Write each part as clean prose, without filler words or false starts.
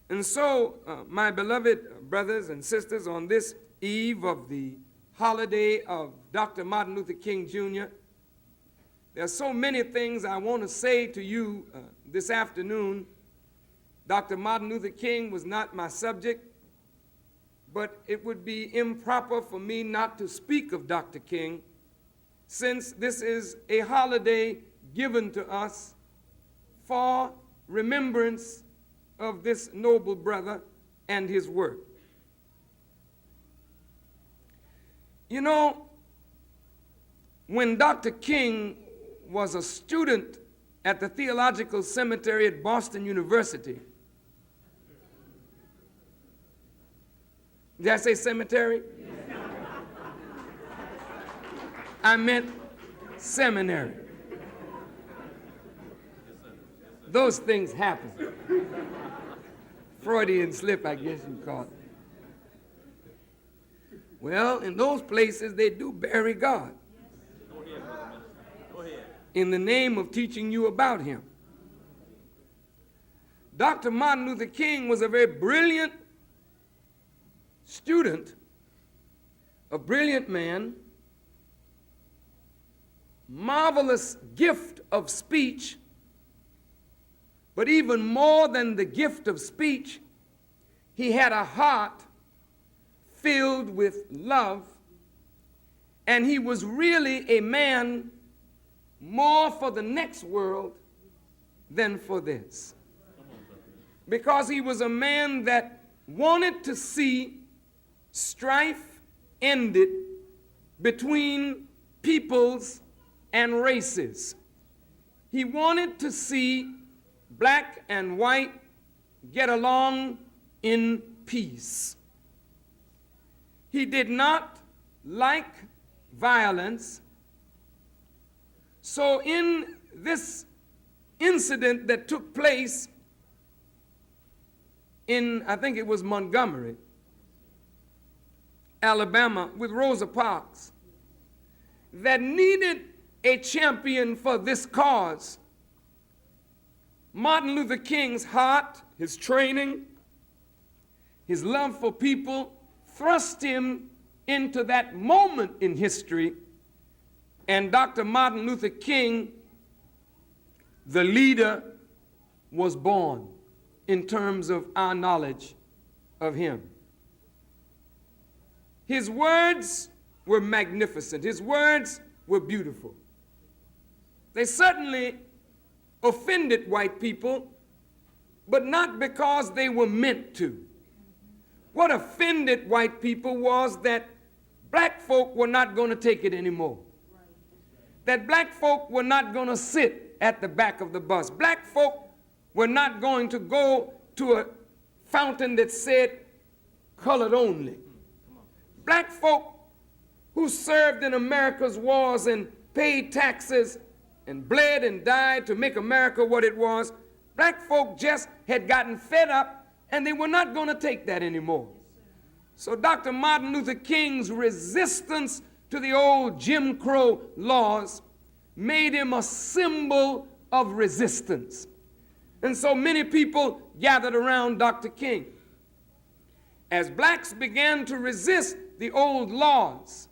And so, my beloved brothers and sisters, on this eve of the holiday of Dr. Martin Luther King Jr., there are so many things I want to say to you this afternoon. Dr. Martin Luther King was not my subject, but it would be improper for me not to speak of Dr. King, since this is a holiday given to us for remembrance of this noble brother and his work. You know, when Dr. King was a student at the Theological Seminary at Boston University, did I say cemetery? I meant seminary. Those things happen. Freudian slip, I guess you call it. Well, in those places, they do bury God in the name of teaching you about him. Dr. Martin Luther King was a very brilliant student, a brilliant man, marvelous gift of speech, but even more than the gift of speech, he had a heart filled with love, and he was really a man more for the next world than for this. Because he was a man that wanted to see strife ended between peoples and races. He wanted to see black and white get along in peace. He did not like violence. So in this incident that took place in, I think it was Montgomery, Alabama, with Rosa Parks, that needed a champion for this cause, Martin Luther King's heart, his training, his love for people thrust him into that moment in history, and Dr. Martin Luther King, the leader, was born in terms of our knowledge of him. His words were magnificent. His words were beautiful. They certainly offended white people, but not because they were meant to. What offended white people was that black folk were not going to take it anymore. That black folk were not going to sit at the back of the bus. Black folk were not going to go to a fountain that said colored only. Black folk who served in America's wars and paid taxes and bled and died to make America what it was, black folk just had gotten fed up, and they were not going to take that anymore. So Dr. Martin Luther King's resistance to the old Jim Crow laws made him a symbol of resistance. And so many people gathered around Dr. King. As blacks began to resist the old laws,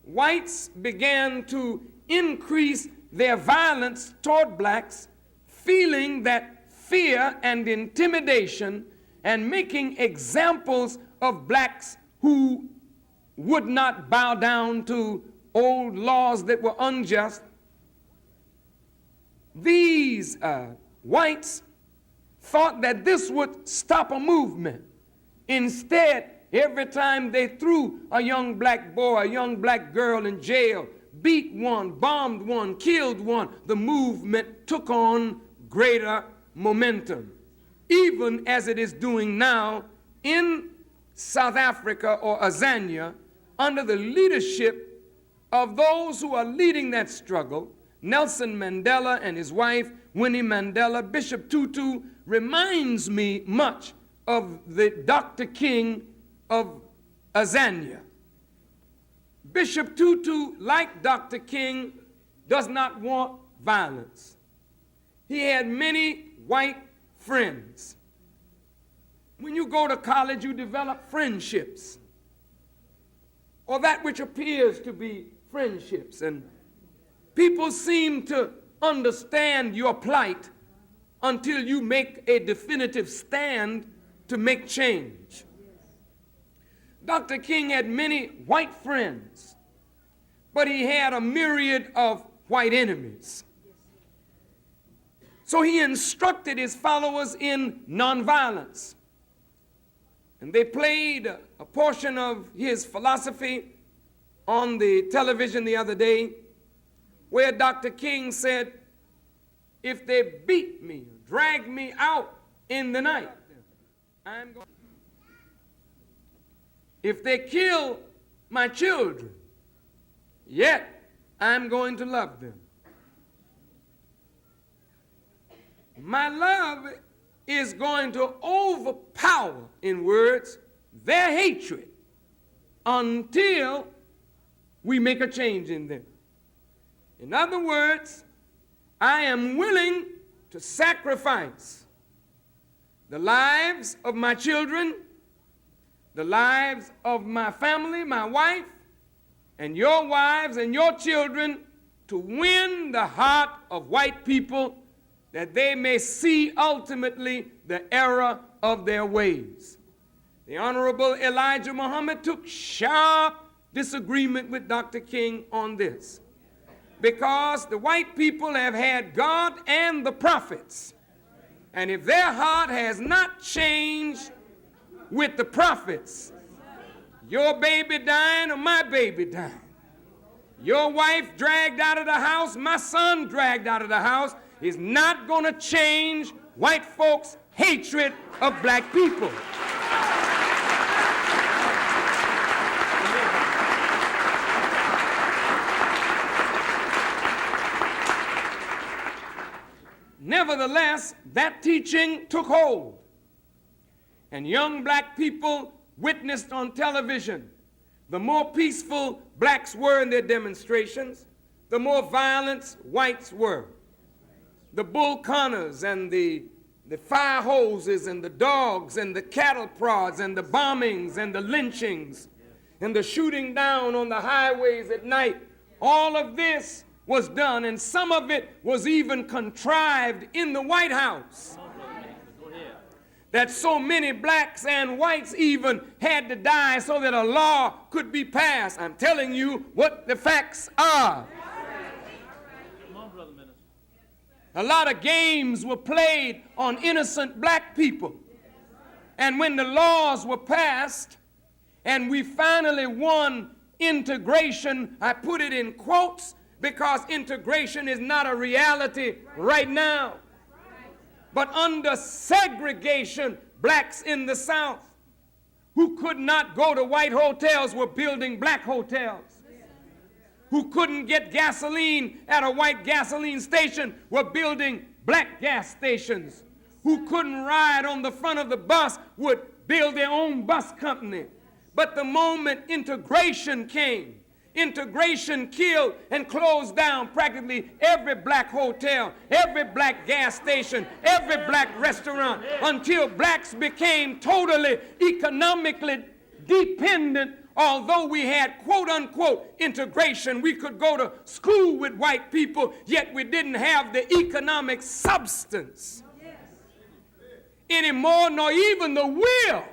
whites began to increase their violence toward blacks, feeling that fear and intimidation and making examples of blacks who would not bow down to old laws that were unjust. These whites thought that this would stop a movement. Instead, every time they threw a young black boy, a young black girl in jail, beat one, bombed one, killed one, the movement took on greater momentum, even as it is doing now in South Africa or Azania, under the leadership of those who are leading that struggle. Nelson Mandela and his wife, Winnie Mandela. Bishop Tutu reminds me much of the Dr. King of Azania. Bishop Tutu, like Dr. King, does not want violence. He had many white friends. you go to college, you develop friendships, or that which appears to be friendships. And people seem to understand your plight until you make a definitive stand to make change. Dr. King had many white friends, but he had a myriad of white enemies. So he instructed his followers in nonviolence. And they played a portion of his philosophy on the television the other day, where Dr. King said, if they beat me, drag me out in the night, I'm going. If they kill my children, yet I'm going to love them. My love is going to overpower, in words, their hatred until we make a change in them. In other words, I am willing to sacrifice the lives of my children, the lives of my family, my wife, and your wives and your children to win the heart of white people, that they may see ultimately the error of their ways. The Honorable Elijah Muhammad took sharp disagreement with Dr. King on this, because the white people have had God and the prophets, and if their heart has not changed with the prophets, your baby dying or my baby dying, your wife dragged out of the house, my son dragged out of the house, is not going to change white folks' hatred of black people. Nevertheless, that teaching took hold, and young black people witnessed on television the more peaceful blacks were in their demonstrations, the more violent whites were. The bull connors and the fire hoses and the dogs and the cattle prods and the bombings and the lynchings and the shooting down on the highways at night, all of this was done, and some of it was even contrived in the White House. That so many blacks and whites even had to die so that a law could be passed. I'm telling you what the facts are. A lot of games were played on innocent black people. And when the laws were passed and we finally won integration, I put it in quotes because integration is not a reality right now. But under segregation, blacks in the South who could not go to white hotels were building black hotels. Who couldn't get gasoline at a white gasoline station were building black gas stations. Who couldn't ride on the front of the bus would build their own bus company. But the moment integration came, integration killed and closed down practically every black hotel, every black gas station, every black restaurant, until blacks became totally economically dependent. Although we had quote-unquote integration, we could go to school with white people, yet we didn't have the economic substance anymore, nor even the will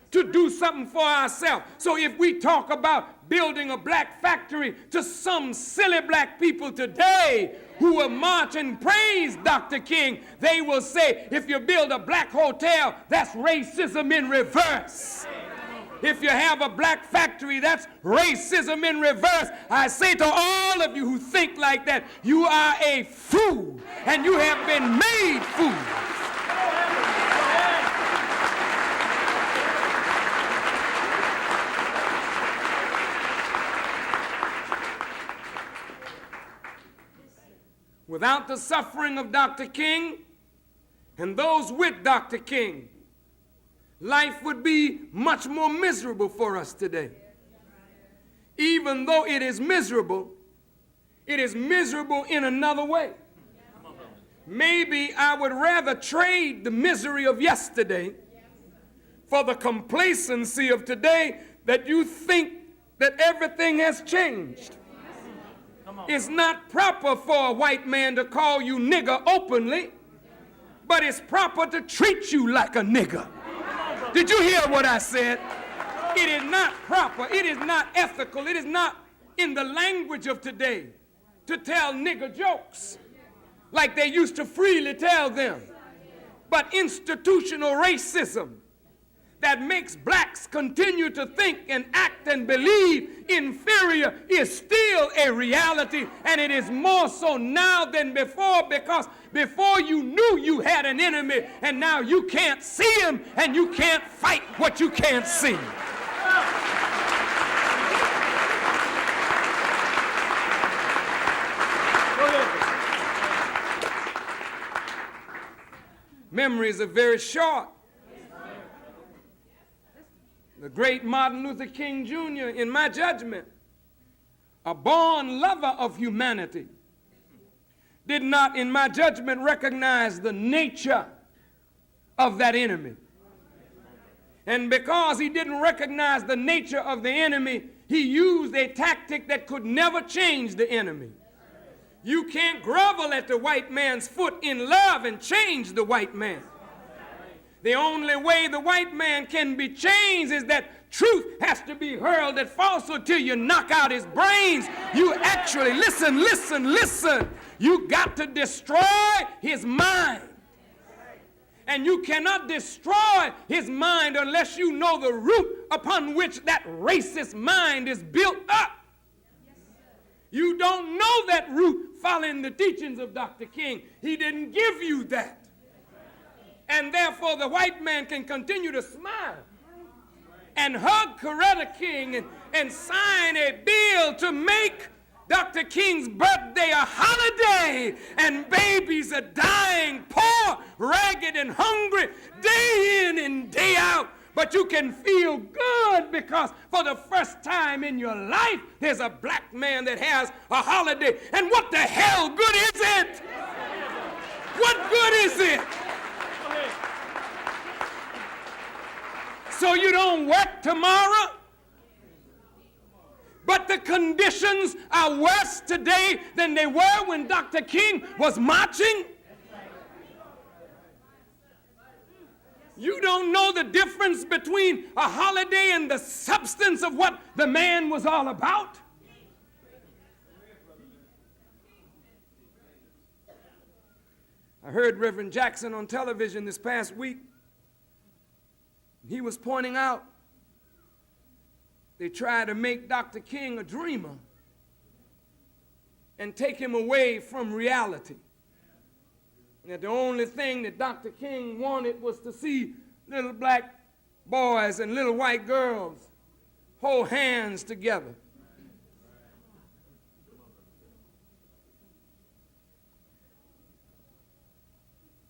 to do something for ourselves. So if we talk about building a black factory to some silly black people today who will march and praise Dr. King, they will say, if you build a black hotel, that's racism in reverse. If you have a black factory, that's racism in reverse. I say to all of you who think like that, you are a fool, and you have been made fools. Without the suffering of Dr. King and those with Dr. King, life would be much more miserable for us today. Even though it is miserable in another way. Maybe I would rather trade the misery of yesterday for the complacency of today that you think that everything has changed. It's not proper for a white man to call you nigger openly, but it's proper to treat you like a nigger. Did you hear what I said? It is not proper, it is not ethical, it is not in the language of today to tell nigger jokes like they used to freely tell them. But institutional racism that makes blacks continue to think and act and believe inferior is still a reality, and it is more so now than before, because before you knew you had an enemy, and now you can't see him and you can't fight what you can't see. Memories are very short. The great Martin Luther King Jr., in my judgment, a born lover of humanity, did not, in my judgment, recognize the nature of that enemy. And because he didn't recognize the nature of the enemy, he used a tactic that could never change the enemy. You can't grovel at the white man's foot in love and change the white man. The only way the white man can be changed is that truth has to be hurled at falsehood till you knock out his brains. You actually, listen. You got to destroy his mind. And you cannot destroy his mind unless you know the root upon which that racist mind is built up. You don't know that root following the teachings of Dr. King. He didn't give you that. And therefore the white man can continue to smile and hug Coretta King and sign a bill to make Dr. King's birthday a holiday, and babies are dying poor, ragged, and hungry day in and day out. But you can feel good because for the first time in your life, there's a black man that has a holiday. And what the hell good is it? What good is it? So you don't work tomorrow? But the conditions are worse today than they were when Dr. King was marching? You don't know the difference between a holiday and the substance of what the man was all about? I heard Reverend Jackson on television this past week. He was pointing out they tried to make Dr. King a dreamer and take him away from reality. And that the only thing that Dr. King wanted was to see little black boys and little white girls hold hands together.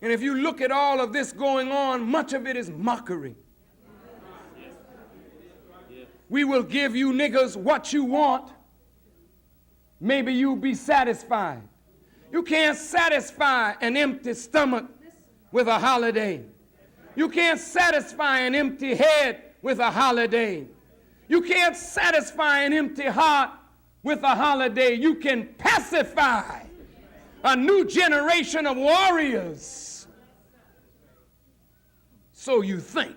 And if you look at all of this going on, much of it is mockery. We will give you niggers what you want. Maybe you'll be satisfied. You can't satisfy an empty stomach with a holiday. You can't satisfy an empty head with a holiday. You can't satisfy an empty heart with a holiday. You can pacify a new generation of warriors. So you think.